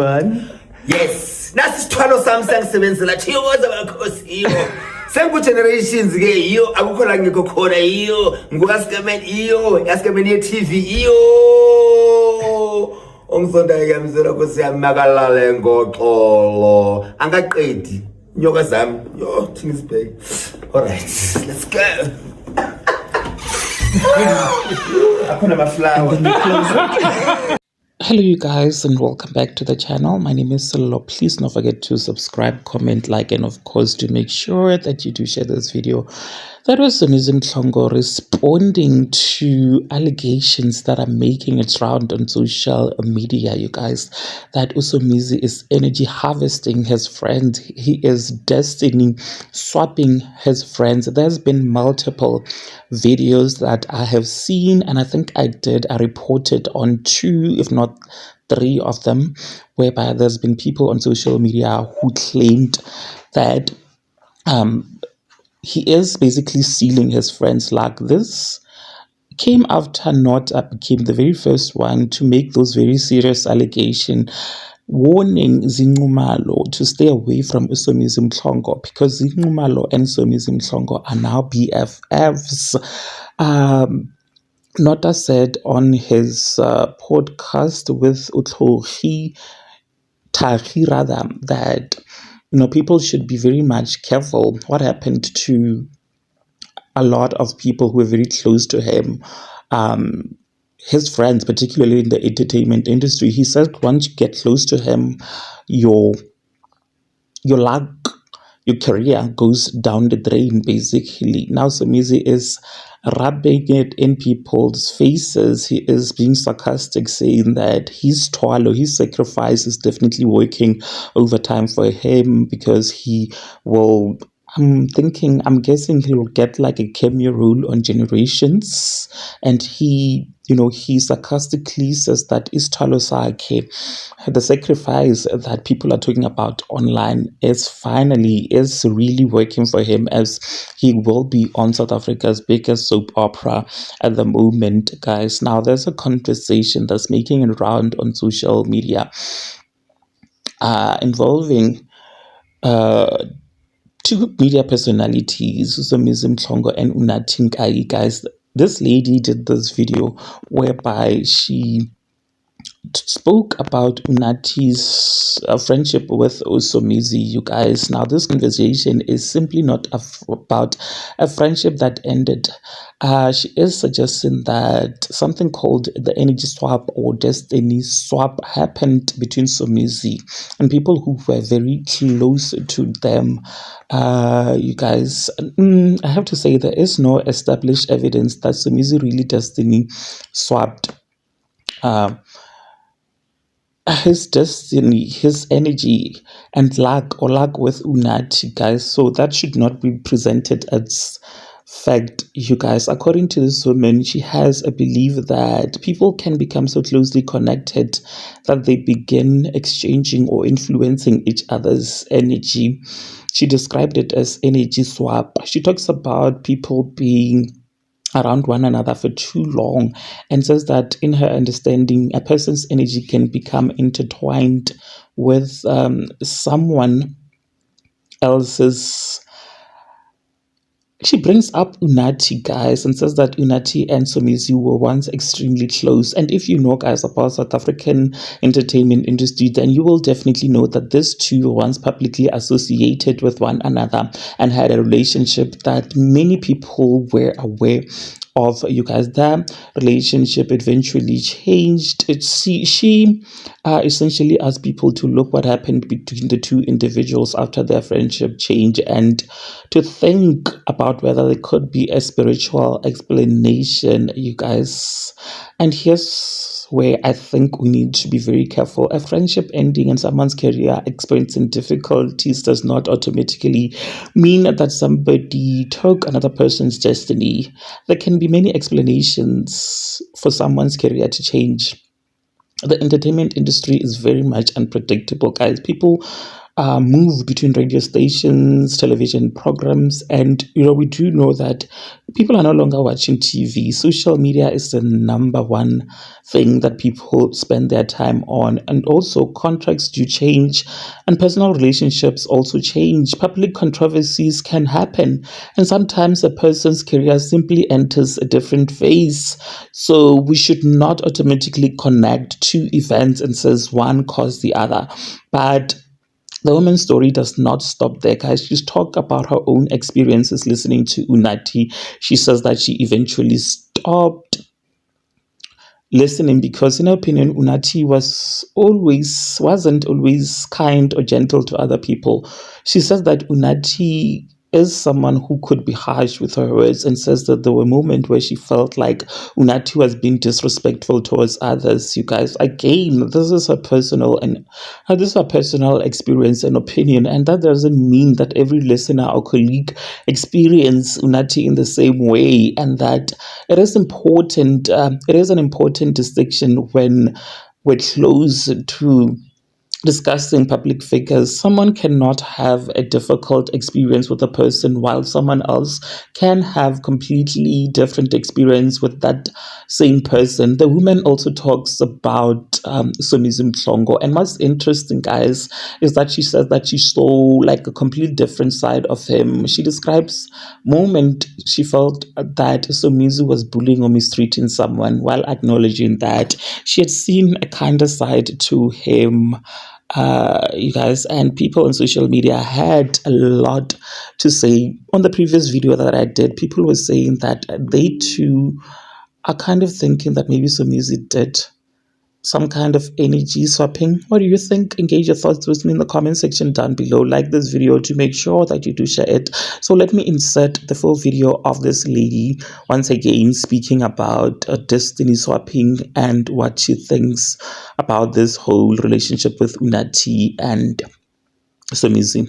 Yes, nasi sithwalo sami sengisebenzela thiyoza bakhosi iyo. Sengu generations ke iyo akukho la ngikho khona iyo nguka skemen iyo yaskemen ye TV iyo. Ongisonda yamzela Nkosi yami makalale ngoxolo. Angaqedi nyoka zami. Yo, thini sibheke. All right, let's go. Akuna maflower. Hello you guys and welcome back to the channel. My name is Sello. Please don't forget to subscribe, comment, like, and of course to make sure that you do share this video. That was Somizi Mhlongo responding to allegations that are making its round on social media, you guys, that Somizi is energy harvesting his friend. He is destiny swapping his friends. There's been multiple videos that I have seen, and I think I reported on 2 if not 3 of them, whereby there's been people on social media who claimed that he is basically stealing his friends. Like this came after Nota became the very first one to make those very serious allegations, warning Zinqumalo to stay away from Somizi Mhlongo, because Zinqumalo and Somizi Mhlongo are now BFFs. Nota said on his podcast with Utlhogi Tagi rather, that people should be very much careful. What happened to a lot of people who were very close to him, his friends, particularly in the entertainment industry. He said once you get close to him, your luck, your career goes down the drain, basically. Now Somizi is rubbing it in people's faces. He is being sarcastic, saying that his toil, his sacrifice is definitely working overtime for him, because he will, I'm guessing he will get like a cameo role on Generations. And he sarcastically says that Isithwalo sakhe, the sacrifice that people are talking about online, is really working for him, as he will be on South Africa's biggest soap opera at the moment, guys. Now, there's a conversation that's making a round on social media involving 2 media personalities, Somizi Mhlongo and Unathi Nkayi, guys. This lady did this video whereby she spoke about Unathi's friendship with Somizi, you guys. Now, this conversation is simply not about a friendship that ended. She is suggesting that something called the energy swap or destiny swap happened between Somizi and people who were very close to them. You guys, I have to say there is no established evidence that Somizi really destiny swapped his destiny, his energy, and luck with Unathi, guys. So that should not be presented as fact, you guys. According to this woman, she has a belief that people can become so closely connected that they begin exchanging or influencing each other's energy. She described it as energy swap. She talks about people being around one another for too long, and says that in her understanding, a person's energy can become intertwined with someone else's. She brings up Unathi, guys, and says that Unathi and Somizi were once extremely close. And if you know, guys, about South African entertainment industry, then you will definitely know that these 2 were once publicly associated with one another and had a relationship that many people were aware of, you guys. Their relationship eventually changed. She essentially asked people to look what happened between the 2 individuals after their friendship change, and to think about whether there could be a spiritual explanation, you guys. And here's where I think we need to be very careful. A friendship ending and someone's career experiencing difficulties does not automatically mean that somebody took another person's destiny. There can be many explanations for someone's career to change. The entertainment industry is very much unpredictable, guys. People move between radio stations, television programs, and we do know that people are no longer watching TV. Social media is the number one thing that people spend their time on, and also contracts do change, and personal relationships also change. Public controversies can happen, and sometimes a person's career simply enters a different phase. So we should not automatically connect two events and says one caused the other, but the woman's story does not stop there, guys. She's talked about her own experiences listening to Unathi. She says that she eventually stopped listening because, in her opinion, Unathi wasn't always kind or gentle to other people. She says that Unathi is someone who could be harsh with her words, and says that there were moments where she felt like Unathi was being disrespectful towards others. You guys, again, this is her personal experience and opinion, and that doesn't mean that every listener or colleague experience Unathi in the same way, and that it is important. It is an important distinction when we're close to discussing public figures. Someone cannot have a difficult experience with a person while someone else can have completely different experience with that same person. The woman also talks about Somizi Mhlongo, and what's interesting, guys, is that she says that she saw like a complete different side of him. She describes moment she felt that Somizi was bullying or mistreating someone, while acknowledging that she had seen a kinder side to him. You guys, and people on social media had a lot to say. On the previous video that I did, people were saying that they too are kind of thinking that maybe Somizi did some kind of energy swapping. What do you think? Engage your thoughts with me in the comment section down below. Like this video to make sure that you do share it. So let me insert the full video of this lady once again speaking about destiny swapping and what she thinks about this whole relationship with Unathi and Somizi.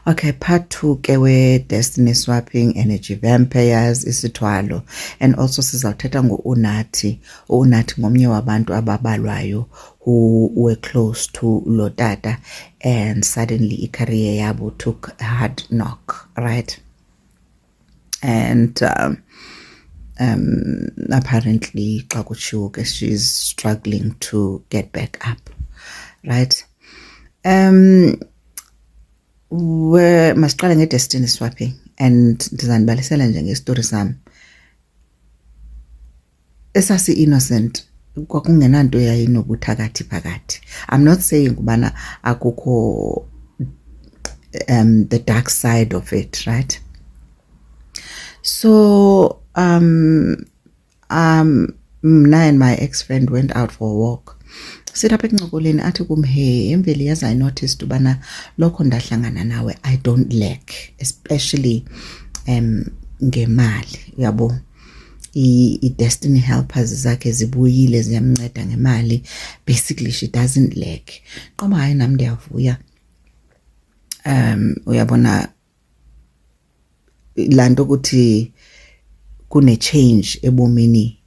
Okay, part 2 ke we-destiny swapping, energy vampires, isithwalo, and also sizawuthetha ngo-Unathi. U-Unathi ngomnye wabantu ababalwayo who were close to lo tata, and suddenly i-career yabo took a hard knock, right? And apparently xa kutshiwo ke she's struggling to get back up, right? Masiqale nge-destiny swapping, and ndizanibalisela nje ngestori sam. Esasi-innocent, kwakungenanto yayinobuthakathi phakathi. I'm not saying ubana akukho the dark side of it, right? So mna and my ex-friend went out for a walk. Sitapha ekuncokoleni athi kum, hey, emveli yazi I noticed ubana lokho ndahlangana nawe I don't lack, especially ngemali, yabo. I-destiny helpers zakhe zibuyile ziyamnceda ngemali. Basically she doesn't lack. Qoma hayi nami ndiyavuya. Uyabona lanto ukuthi kune change ebomini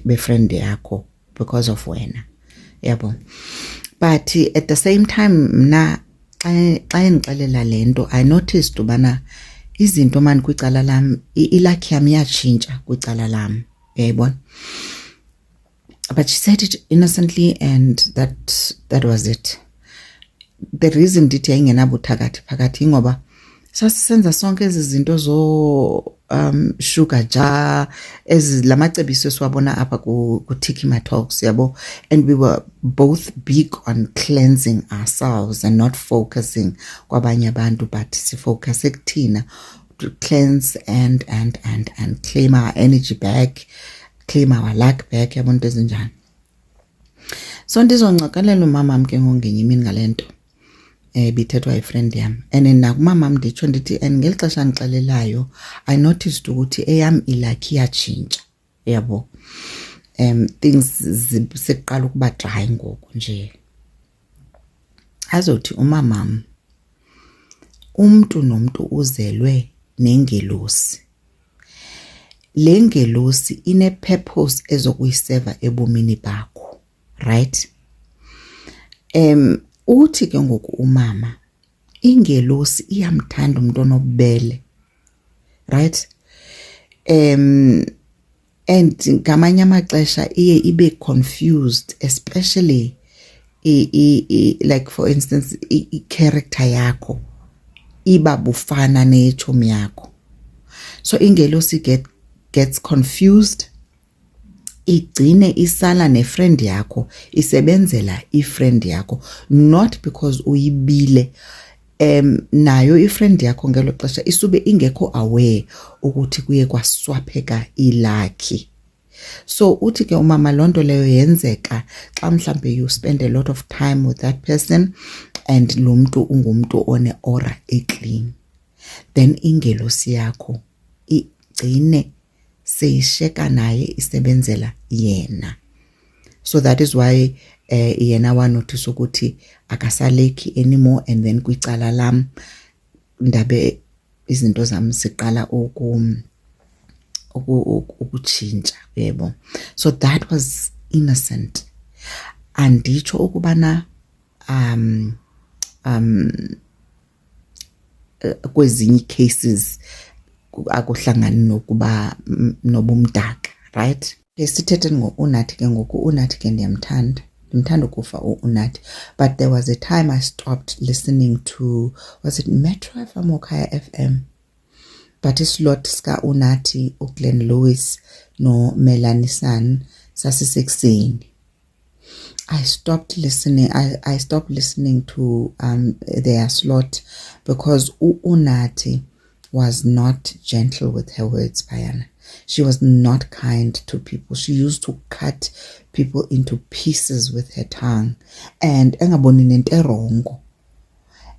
befriend yakho because of wena. Yabo. But at the same time mna xa endixelela lento I noticed ubana izinto mani kwicala lam ilakhi yam yatshintsha kwicala lam, uyayibona. But she said it innocently, and that was it. The reason ndithi yayingenabuthakathi phakathi ngoba sasisenza sonke ezi zinto zo sugar jar, lamacebiso esiwabona apha ku-Tikima Talks, yabo. And we were both big on cleansing ourselves and not focusing kwabanye abantu, but sifocus ekuthina to cleanse and claim our energy back, claim our luck back, yabo, nto ezinjani. So ndizonqakalela umamam ke ngongenye imini ngale nto bithethwa ifriend yam, and nakumamam nditsho ndithi, and ngeli xesha ndixelelayo I noticed ukuthi eyam ilakhi yatshintsha, yabo. Things seqala ukuba dry ngoku nje. Azothi umamam, umntu nomntu uzelwe nengelosi. Le ngelosi ine-purpose ezokuyiseva ebomini bakho, right? Uthi ke ngoku umama ingelosi iyamthanda umuntu onobubele, right? And ngamanye amaxesha iye ibe confused, especially like for instance i-character yakho iba bufana netshomi yakho. So ingelosi gets confused, igcine isala nefriend yakho, isebenzela ifriend yakho, not because uyibile. Nayo ifriend yakho ngelo xesha isube ingekho aware ukuthi kuye kwaswapheka ilakhi. So uthi ke umama lonto leyo yenzeka xa mhlambe you spend a lot of time with that person and lo muntu ungumntu one aura eclean, then ingelosi yakho igcine seyisheka naye isebenzela yena. So that is why yena wanotice ukuthi akasaleki anymore, and then kwicala lam ndabe izinto zami siqala ukutshintsha, yebo. So that was innocent. Anditsho ukubana kwezinye cases akuhlangani nokuba nobumdaka, right? Sithethe ngo-Unathi ke ngoku. Unathi ke ndimthanda ukufa uNathi, but there was a time I stopped listening to, was it Metro FM or Kaya FM? But islot ska Unathi, uGlenn Lewis no Melanie San sasisekuseni. I stopped listening. I stopped listening to their slot because Unathi was not gentle with her words, Payana. She was not kind to people. She used to cut people into pieces with her tongue. And engaboni nento erongo.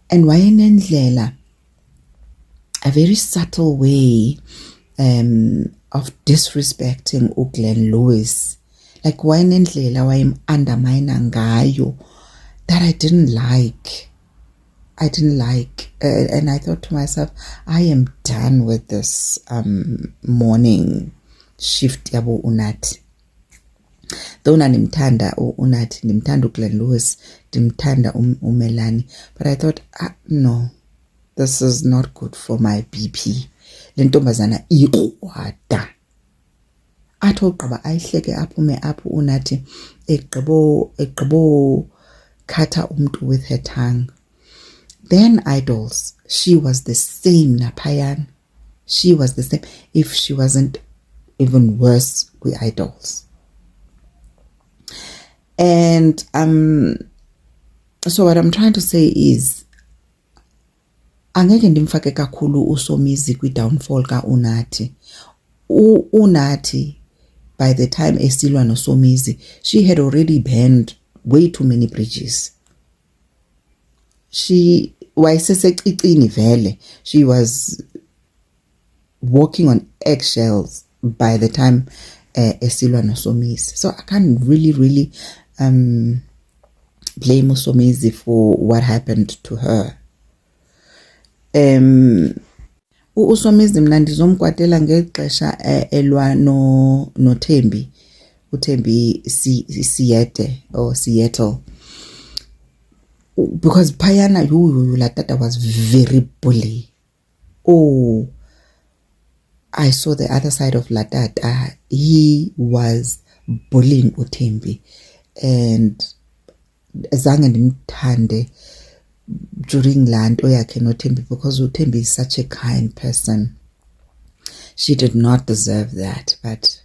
And wayenendlela, a very subtle way of disrespecting uGlenn Lewis. Like wayenendlela wayem-undermine ngayo that I didn't like. And I thought to myself, I am done with this morning shift yabo Unathi. Though ndimthanda uNathi, ndimthanda uGlenn Lewis, ndimthanda uMelanie, but I thought, no, this is not good for my BP. Le ntombazana ikrwada. Athi ogqiba ayihleke aphume apho uNathi egqibo khatha umntu with her tongue. Then Idols, she was the same naphayana. She was the same, if she wasn't even worse with Idols. And so what I'm trying to say is, angeke ndimfake kakhulu uSomizi kwi-downfall ka-Unathi. Unathi, by the time esilwa noSomizi, she had already burned way too many bridges. She was walking on eggshells by the time esilwa noSomizi. So I can't really blame uSomizi for what happened to her. uSomizi mna ndizomkwatela ngexesha elwa noThembi, uThembi Siyete or Seattle. Because Payana, Latata was very bully. Oh, I saw the other side of Latata. He was bullying uThembi, and zange ndimthande during land oyakhe noThembi, because uThembi is such a kind person. She did not deserve that. But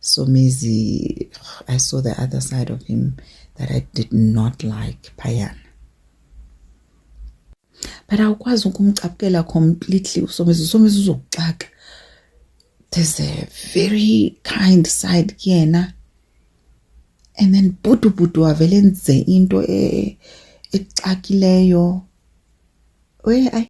Somizi, I saw the other side of him that I did not like, Payana. But awukwazi ukumcapukela completely uSomizi. uSomizi uzokuxaka. There's a very kind side kuyena, and then budu avele enze into exakileyo.